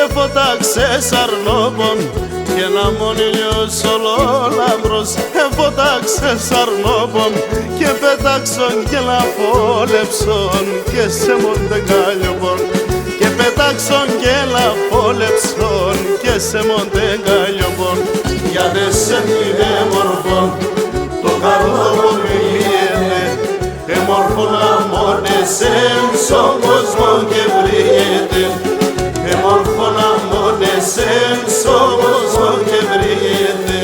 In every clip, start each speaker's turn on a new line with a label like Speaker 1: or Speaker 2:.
Speaker 1: εφώταξες αρνόπον και ένα μόνιλιος ολόλαμπρος εφώταξες αρνόπον και πέταξον και λαφόλεψον και σε μοντεγκάλιοπον και πέταξον και λαφόλεψον και σε μοντεγκάλιοπον γιατί σε είναι μορφόν το καρδό μιλιέται εμόρφωνα μόνες εν στον κόσμο και βρύεται εμόρφωνα μόνες εν στον κόσμο και βρύεται.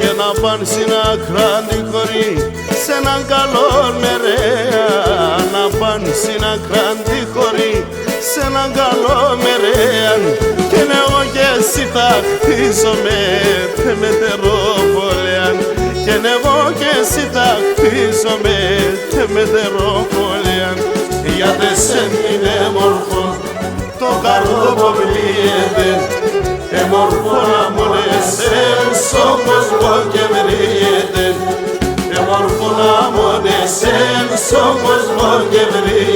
Speaker 1: Για να πάνε στην ακράντη χωρί σ' έναν καλό μερέα να πάνε στην ακράντη χωρί σ' έναν καλό μερέα και εγώ και εσύ θα χτίζομαι με τερόπολεαν και εγώ και εσύ θα χτίζομαι με τερόπολεαν γιατί σε είναι μορφό το καρδό μιλιέται εμόρφωνα μόνες εν στον κόσμο και βρύεται εμόρφωνα μόνες εν στον κόσμο και βρύεται.